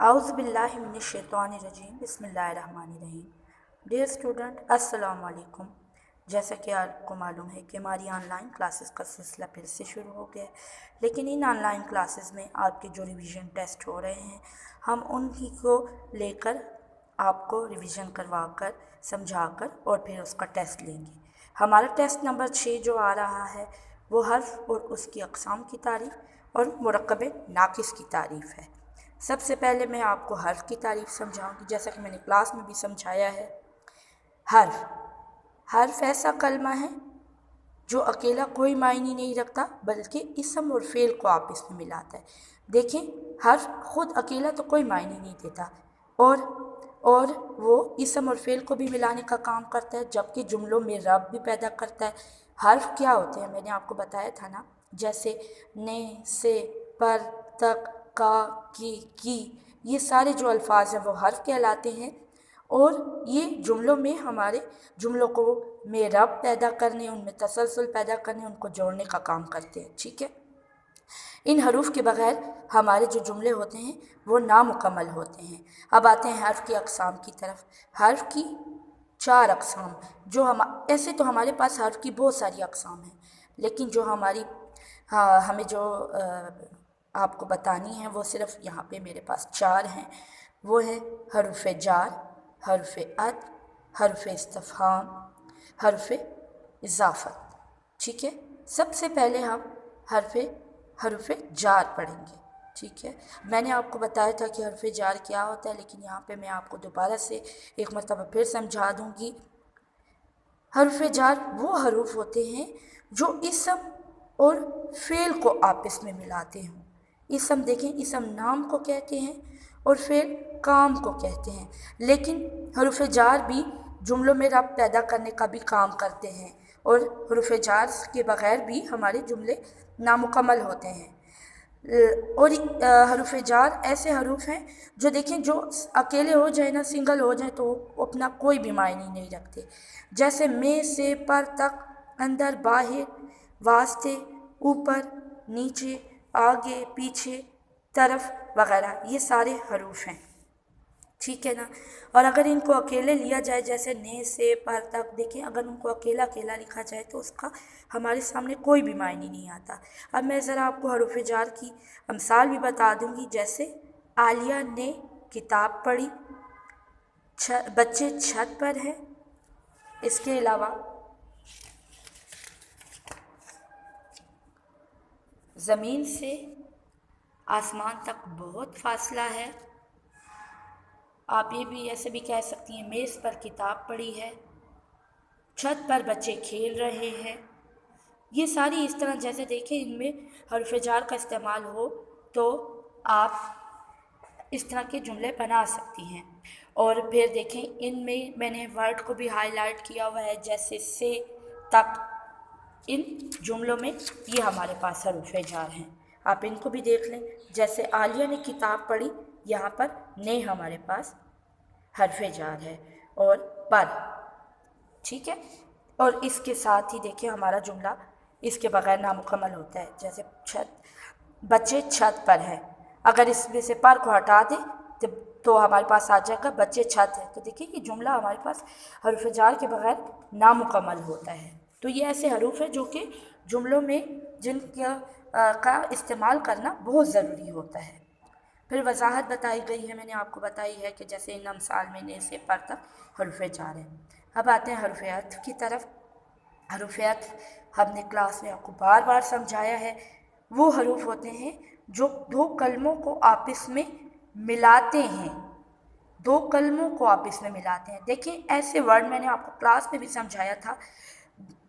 आउज़ुबिल्लाहि मिनश्शैतानिर्रजीम बिस्मिल्लाहिर्रहमानिर्रहीम। Dear student, अस्सलाम वालेकुम। जैसा कि आपको मालूम है कि हमारी ऑनलाइन क्लासेस का सिलसिला फिर से शुरू हो गया है, लेकिन इन ऑनलाइन क्लासेस में आपके जो रिवीजन टेस्ट हो रहे हैं, हम उन्हीं को लेकर आपको रिवीजन करवा कर, समझा कर और फिर उसका टेस्ट लेंगे। हमारा टेस्ट नंबर 6 जो आ रहा है वो हर्फ और उसकी अक़साम की तारीफ़ और मुरक्कब नाक़िस की तारीफ़ है। सबसे पहले मैं आपको हर्फ की तारीफ़ समझाऊंगी, जैसा कि मैंने क्लास में भी समझाया है। हर्फ हर्फ ऐसा कलमा है जो अकेला कोई मायने नहीं रखता, बल्कि इसम और फ़ेल को आपस में मिलाता है। देखें, हर्फ खुद अकेला तो कोई मायने नहीं देता और वो इसम और फ़ेल को भी मिलाने का काम करता है, जबकि जुमलों में रब भी पैदा करता है। हर्फ क्या होते हैं मैंने आपको बताया था ना, जैसे ने, से, पर, तक, का, की, ये सारे जो अल्फाज हैं वो हर्फ कहलाते हैं और ये जुमलों में हमारे जुमलों को में रब पैदा करने, उनमें तसलसल पैदा करने, उनको जोड़ने का काम करते हैं। ठीक है, इन हरूफ के बग़ैर हमारे जो जुमले होते हैं वो नामुकम्मल होते हैं। अब आते हैं हर्फ की अक़साम की तरफ। हर्फ की 4 अक़साम, जो हम ऐसे तो हमारे पास हर्फ की बहुत सारी अक़साम हैं, लेकिन जो हमारी हमें जो आपको बतानी है वो सिर्फ यहाँ पे मेरे पास 4 हैं। वो है हरुफ़ जार, हरुफ़ अत, हरुफ़ इस्तिफ़हाम, हरुफ़ इज़ाफ़त। ठीक है, सबसे पहले हम हरुफ़ जार पढ़ेंगे। ठीक है, मैंने आपको बताया था कि हरुफ़ जार क्या होता है, लेकिन यहाँ पे मैं आपको दोबारा से एक मरतबा फिर समझा दूँगी। हरुफ़ जार वो हरूफ होते हैं जो इसम और फ़ेल को आपस में मिलाते हों। इसम देखें, इसम नाम को कहते हैं और फ़ेल काम को कहते हैं, लेकिन हरुफ़ जार भी जुमलों में रब पैदा करने का भी काम करते हैं और हरुफ़ जार के बग़ैर भी हमारे जुमले नामुकम्मल होते हैं। और हरुफ़ जार ऐसे हरूफ हैं जो देखें, जो अकेले हो जाए ना, सिंगल हो जाए, तो अपना कोई भी मायने नहीं रखते। जैसे में, से, पर, तक, अंदर, बाहर, वास्ते, ऊपर, नीचे, आगे, पीछे, तरफ वगैरह, ये सारे हरूफ हैं। ठीक है ना। और अगर इनको अकेले लिया जाए, जैसे ने, से, पर, तक, देखें, अगर उनको अकेला अकेला लिखा जाए तो उसका हमारे सामने कोई भी मायने नहीं आता। अब मैं ज़रा आपको हरूफ़ जार की अमसाल भी बता दूंगी। जैसे आलिया ने किताब पढ़ी, बच्चे छत पर हैं। इसके अलावा ज़मीन से आसमान तक बहुत फासला है। आप ये भी ऐसे भी कह सकती हैं, मेज़ पर किताब पड़ी है, छत पर बच्चे खेल रहे हैं। ये सारी इस तरह, जैसे देखें, इनमें हर्फ़ जार का इस्तेमाल हो तो आप इस तरह के जुमले बना सकती हैं। और फिर देखें, इनमें मैंने वर्ड को भी हाईलाइट किया हुआ है, जैसे से, तक। इन जुमलों में ये हमारे पास हर्फ़ जार हैं, आप इनको भी देख लें। जैसे आलिया ने किताब पढ़ी, यहाँ पर ने हमारे पास हर्फ़ जार है और पर। ठीक है, और इसके साथ ही देखिए हमारा जुमला इसके बगैर नामुकम्मल होता है। जैसे बच्चे छत पर हैं, अगर इसमें से पर को हटा दें तो हमारे पास आ जाएगा बच्चे छत है। तो देखिए कि जुमला हमारे पास हर्फ़ जार के बगैर नामुकम्मल होता है। तो ये ऐसे हरूफ हैं जो कि जुमलों में जिनका का इस्तेमाल करना बहुत ज़रूरी होता है। फिर वजाहत बताई गई है, मैंने आपको बताई है कि जैसे इन अमसाल में ने, से, पर तक हरूफ़ जार है। अब आते हैं हरूफ़ अत्फ़ की तरफ। हरूफ़ अत्फ़ हमने क्लास में आपको बार बार समझाया है, वो हरूफ होते हैं जो दो कलमों को आपस में मिलाते हैं, दो कलमों को आपस में मिलाते हैं। देखिए, ऐसे वर्ड मैंने आपको क्लास में भी समझाया था।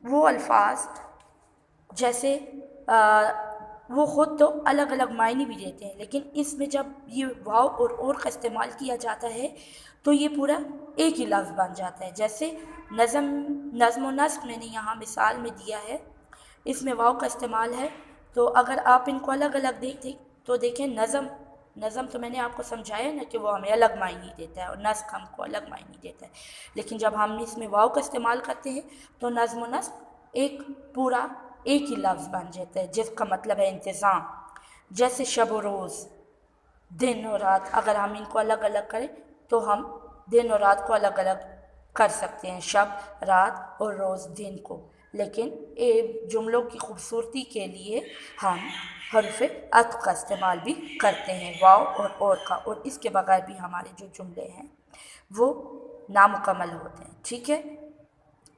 वो अल्फाज जैसे वो ख़ुद तो अलग अलग मायने भी देते हैं, लेकिन इसमें जब ये वाव और का इस्तेमाल किया जाता है तो ये पूरा एक ही लफ्ज़ बन जाता है। जैसे नज़्म व नस्क़ मैंने यहाँ मिसाल में दिया है, इसमें वाव का इस्तेमाल है। तो अगर आप इनको अलग अलग देखें तो देखें, नज़म तो मैंने आपको समझाया ना कि वो हमें अलग मायने देता है और नस्क़ हमको अलग मायने देता है, लेकिन जब हम इसमें वाव का इस्तेमाल करते हैं तो नज़्म व नस्क़ एक पूरा एक ही लफ्ज़ बन जाता है, जिसका मतलब है इंतज़ाम। जैसे शब व रोज़, दिन और रात, अगर हम इनको अलग अलग करें तो हम दिन और रात को अलग अलग कर सकते हैं, शब रात और रोज़ दिन को। लेकिन ये जुमलों की खूबसूरती के लिए हम हर्फ़ अत्फ़ का इस्तेमाल भी करते हैं, वाव और का, और इसके बगैर भी हमारे जो जुमले हैं वो नामुकम्मल होते हैं। ठीक है,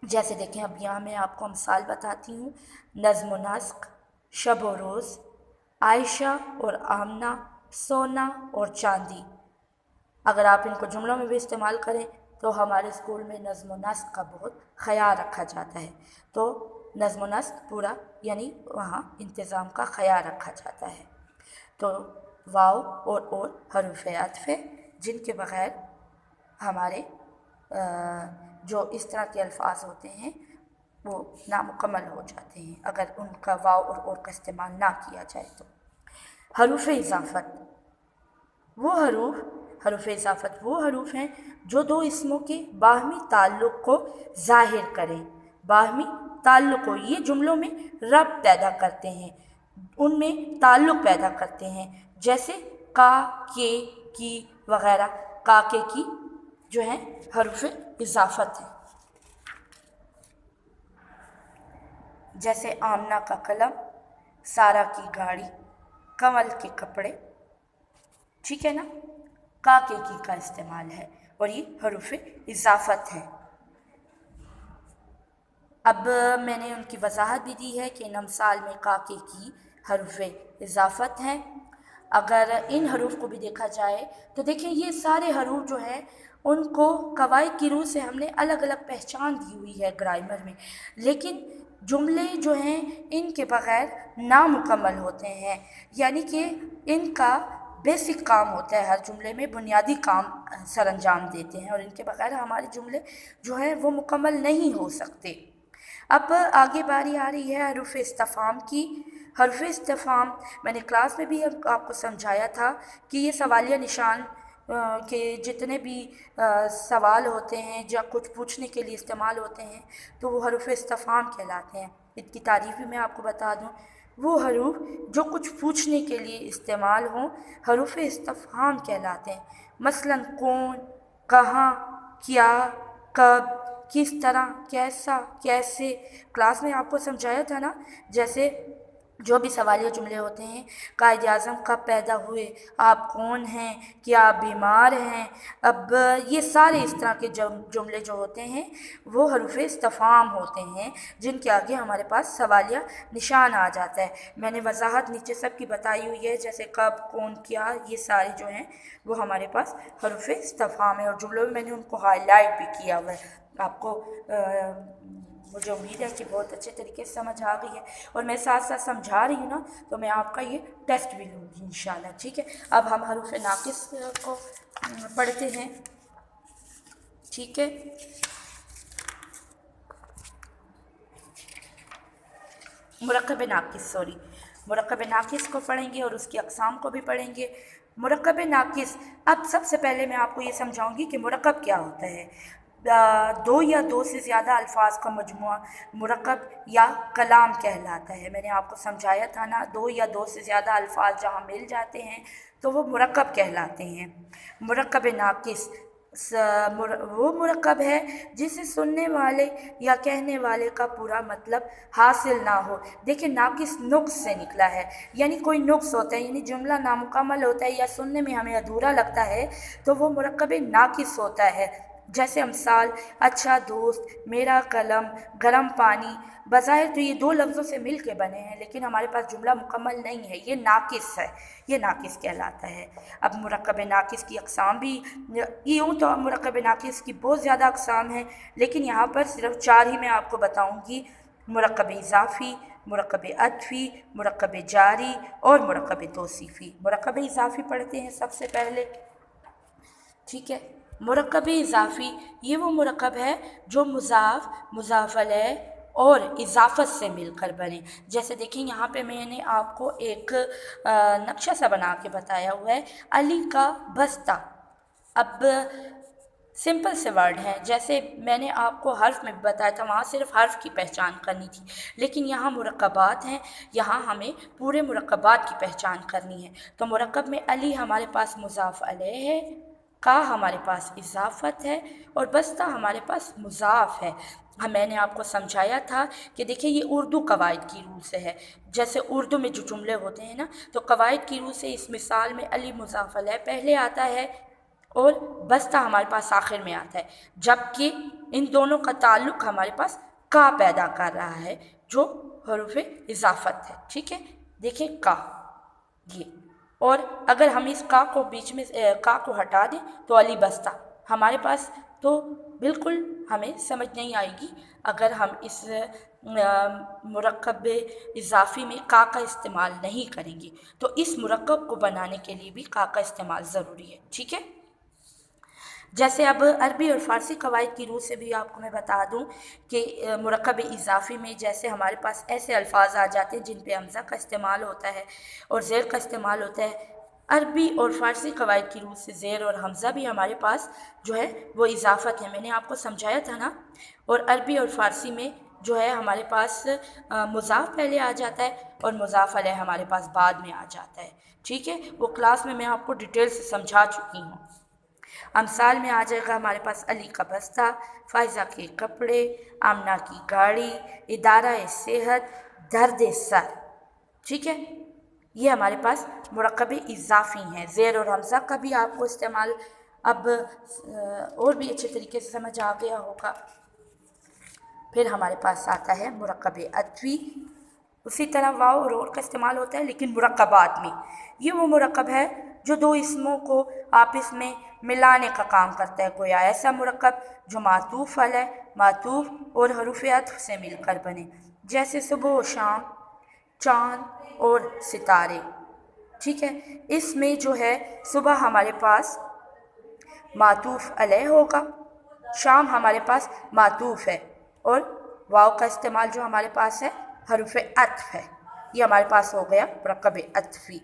जैसे देखें अब यहाँ मैं आपको मिसाल बताती हूँ। नज़्म व नस्क, शब व रोज़, आयशा और आमना, सोना और चांदी। अगर आप इनको जुमलों में भी इस्तेमाल करें तो हमारे स्कूल में नज़्म व नस्क का बहुत ख़याल रखा जाता है। तो नज़्म व नस्क पूरा यानी वहाँ इंतज़ाम का ख़याल रखा जाता है। तो वाव और हरूफ़ अत्फ़ है जिनके बग़ैर हमारे जो इस तरह के अल्फाज होते हैं वो नामुकम्मल हो जाते हैं अगर उनका वाव और का इस्तेमाल ना किया जाए तो। हरूफ़ इज़ाफ़त हरूफ़ इज़ाफ़त वो हरूफ हैं जो दो इसमों के बाहमी ताल्लुक़ को ज़ाहिर करें। बाहमी ताल्लुक़ को ये जुमलों में रब्त पैदा करते हैं, उनमें ताल्लुक़ पैदा करते हैं, जैसे का, के, की वग़ैरह। का, के, की जो है हरूफ़ इज़ाफ़त है। जैसे आमना का कलम, सारा की गाड़ी, कमल के कपड़े। ठीक है ना, का, के, की का इस्तेमाल है और ये हरूफ़ इज़ाफ़त है। अब मैंने उनकी वजाहत भी दी है कि इन अमसाल में का, के, की हरूफ़ इज़ाफ़त हैं। अगर इन हरूफ को भी देखा जाए तो देखिए ये सारे हरूफ जो हैं उनको कवायद की रूह से हमने अलग अलग पहचान दी हुई है ग्रामर में, लेकिन जुमले जो हैं इनके बग़ैर नामुकम्मल होते हैं। यानी कि इनका बेसिक काम होता है, हर जुमले में बुनियादी काम सर अंजाम देते हैं और इनके बग़ैर हमारे जुमले जो हैं वो मुकम्मल नहीं हो सकते। अब आगे बारी आ रही है हरूफ़ इस्तिफ़हाम की। हरूफ़ इस्तिफ़हाम मैंने क्लास में भी आपको समझाया था कि ये सवालिया निशान के जितने भी सवाल होते हैं या कुछ पूछने के लिए इस्तेमाल होते हैं तो वो हरूफ़ इस्तिफ़हाम कहलाते हैं। इनकी तारीफ़ भी मैं आपको बता दूँ, वो हरूफ जो कुछ पूछने के लिए इस्तेमाल हों हरूफ़ इस्तिफ़हाम कहलाते हैं। मसलन कौन, कहाँ, क्या, कब, किस तरह, कैसा, कैसे। क्लास में आपको समझाया था ना, जैसे जो भी सवालिया जुमले होते हैं, कायद आज़म कब पैदा हुए, आप कौन हैं, क्या आप बीमार हैं। अब ये सारे इस तरह के जुमले जो होते हैं वो हरूफ़ इस्तिफ़हाम होते हैं जिनके आगे हमारे पास सवालिया निशान आ जाता है। मैंने वजाहत नीचे सब की बताई हुई है, जैसे कब, कौन, क्या, ये सारे जो हैं वो हमारे पास हरूफ़ इस्तिफ़हाम है और जुमलों में मैंने उनको हाईलाइट भी किया हुआ है। आपको मुझे उम्मीद है कि बहुत अच्छे तरीके से समझ आ गई है और मैं साथ साथ समझा रही हूँ ना तो मैं आपका ये टेस्ट भी लूँगी इंशाल्लाह। ठीक है, अब हम हरूफ़ नाक़िस को पढ़ते हैं। ठीक है, मुरक्कब नाक़िस को पढ़ेंगे और उसकी अक़साम को भी पढ़ेंगे। मुरक्कब नाक़िस, अब सबसे पहले मैं आपको ये समझाऊंगी कि मुरक्कब क्या होता है। दो या दो से ज़्यादा अल्फाज का मजमुआ मुरक्कब या कलाम कहलाता है। मैंने आपको समझाया था ना, दो या दो से ज़्यादा अल्फाज जहाँ मिल जाते हैं तो वो मुरक्कब कहलाते हैं। मुरक्कब नाक़िस वो मुरक्कब है जिसे सुनने वाले या कहने वाले का पूरा मतलब हासिल ना हो। देखिए नाक़िस नुक्स से निकला है, यानी कोई नुक्स होता है, यानी जुमला नामुकम्मल होता है या सुनने में हमें अधूरा लगता है तो वो मुरक्कब नाक़िस होता है। जैसे अमसाल, अच्छा दोस्त, मेरा कलम, गर्म पानी। बज़ाहिर तो ये दो लफ्ज़ों से मिल के बने हैं लेकिन हमारे पास जुमला मुकम्मल नहीं है, ये नाक़िस है, ये नाक़िस कहलाता है। अब मुरक्कब नाक़िस की अक़साम भी यूँ तो मुरक्कब नाक़िस की बहुत ज़्यादा अक़साम हैं लेकिन यहाँ पर सिर्फ 4 ही मैं आपको बताऊँगी। मुरक्कब इज़ाफ़ी, मुरक्कब अत्फ़ी, मुरक्कब जारी और मुरक्कब तौसीफ़ी। मुरक्कब इज़ाफ़ी पढ़ते हैं सबसे पहले। ठीक है, मुरक्कब इज़ाफ़ी ये वो मुरक्कब है जो मुज़ाफ़, मुज़ाफ़ अलैह और इज़ाफ़त से मिलकर बने। जैसे देखिए यहाँ पे मैंने आपको एक नक्शा सा बना के बताया हुआ है, अली का बस्ता। अब सिंपल से वर्ड हैं। जैसे मैंने आपको हर्फ में बताया था, वहाँ सिर्फ हर्फ की पहचान करनी थी, लेकिन यहाँ मुरक्कबात हैं, यहाँ हमें पूरे मुरक्कबात की पहचान करनी है। तो मुरक्कब में अली हमारे पास मुज़ाफ़ अलैह है, का हमारे पास इज़ाफ़त है, और बस्ता हमारे पास मुज़ाफ़ है। मैंने आपको समझाया था कि देखिए ये उर्दू कवायद की रूल से है। जैसे उर्दू में जो जुमले होते हैं ना, तो कवायद की रूल से इस मिसाल में अली मुज़ाफ़ अलैह पहले आता है और बस्ता हमारे पास आखिर में आता है, जबकि इन दोनों का ताल्लुक़ हमारे पास का पैदा कर रहा है, जो हरूफ इज़ाफ़त है। ठीक है, देखिए का ये, और अगर हम इस का को बीच में का को हटा दें तो अली बस्ता हमारे पास, तो बिल्कुल हमें समझ नहीं आएगी अगर हम इस मुरक्कब इज़ाफ़ी में का इस्तेमाल नहीं करेंगे। तो इस मुरक्कब को बनाने के लिए भी का इस्तेमाल ज़रूरी है। ठीक है, जैसे अब अरबी और फ़ारसी कवायद की रूह से भी आपको मैं बता दूं कि मुरक्कब इज़ाफ़ी में जैसे हमारे पास ऐसे अल्फाज आ जाते हैं जिन पे हमज़ा का इस्तेमाल होता है और ज़ेर का इस्तेमाल होता है। अरबी और फ़ारसी कवायद की रूह से ज़ेर और हमज़ा भी हमारे पास जो है वो इज़ाफ़त है, मैंने आपको समझाया था ना। और अरबी और फ़ारसी में जो है हमारे पास मुज़ाफ़ पहले आ जाता है और मुज़ाफ़ अलैह हमारे पास बाद में आ जाता है। ठीक है, वो क्लास में मैं आपको डिटेल से समझा चुकी हूँ। अमसाल में आ जाएगा हमारे पास अली का बस्ता, फ़ायज़ा के कपड़े, आमना की गाड़ी, इदारा सेहत, दर्द सर। ठीक है, ये हमारे पास मुरक्कब इज़ाफ़ी हैं। ज़ेर और हमज़ा का भी आपको इस्तेमाल अब और भी अच्छे तरीके से समझ आ गया होगा। फिर हमारे पास आता है मुरक्कब अत्वी। उसी तरह वाव और का इस्तेमाल होता है, लेकिन मुरक्कबात में। ये वो मुरक्कब है जो दो इसमों को आपस में मिलाने का काम करता है। गोया ऐसा मुरक्कब जो मातूफ़ अलैह, मातूफ़ और हरूफ़ अत्फ़ से मिलकर बने, जैसे सुबह और शाम, चाँद और सितारे। ठीक है, इसमें जो है सुबह हमारे पास मातूफ़ अलैह होगा, शाम हमारे पास मातूफ़ है, और वाव का इस्तेमाल जो हमारे पास है हरूफ़ अत्फ़ है। ये हमारे पास हो गया मुरक्कब अत्फ़ी।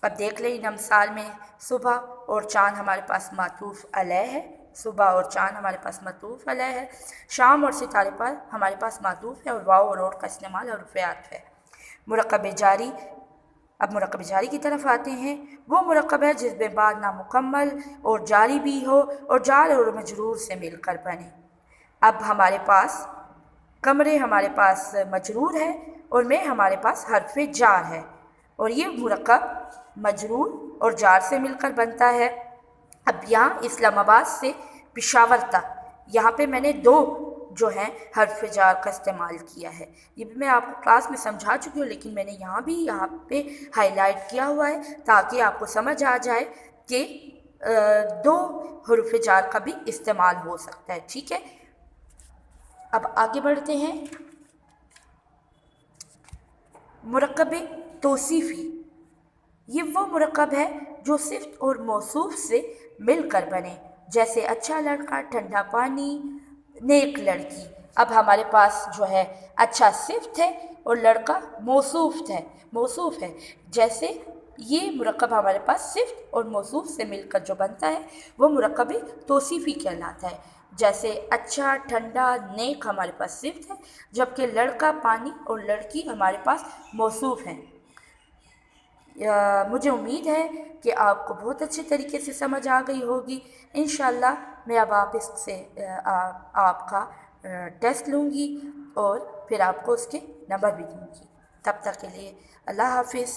अब देख लें इन अमसाल में सुबह और चाँद हमारे पास मातूफ़ अलैह है, सुबह और चाँद हमारे पास मातूफ़ अलैह है, शाम और सितारे पर हमारे पास मातूफ़ है, और वाव और का इस्तेमाल हरूफ़ अत्फ़ है। मुरक्कब जारी। अब मुरक्कब जारी की तरफ आते हैं। वो मुरक्कब है जिसमें बाद नामुकम्मल और जारी भी हो और जार और मजरूर से मिलकर बने। अब हमारे पास कमरे हमारे पास मजरूर है और में हमारे पास हर्फ जार है, और ये मुरक्कब मजरूर और जार से मिलकर बनता है। अब यहाँ इस्लामाबाद से पेशावर तक, यहाँ पे मैंने दो जो है हर्फ जार का इस्तेमाल किया है। ये भी मैं आपको क्लास में समझा चुकी हूँ, लेकिन मैंने यहाँ पे हाईलाइट किया हुआ है ताकि आपको समझ आ जाए कि दो हर्फ जार का भी इस्तेमाल हो सकता है। ठीक है, अब आगे बढ़ते हैं। मुरक्कब तौसीफ़ी। ये वो मुरक्कब है जो सिफ़्त और मौसूफ़ से मिलकर बने, जैसे अच्छा लड़का, ठंडा पानी, नेक लड़की। अब हमारे पास जो है अच्छा सिफ़्त है और लड़का मौसूफ़ है। जैसे ये मुरक्कब हमारे पास सिफ़्त और मौसूफ़ से मिलकर जो बनता है वो मुरक्कब तौसीफ़ी कहलाता है। जैसे अच्छा, ठंडा, नेक हमारे पास सिफ़्त है, जबकि लड़का, पानी और लड़की हमारे पास मौसूफ़ हैं। मुझे उम्मीद है कि आपको बहुत अच्छे तरीके से समझ आ गई होगी। इंशाल्लाह मैं अब आप इससे आपका टेस्ट लूँगी और फिर आपको उसके नंबर भी दूँगी। तब तक के लिए अल्लाह हाफिज़।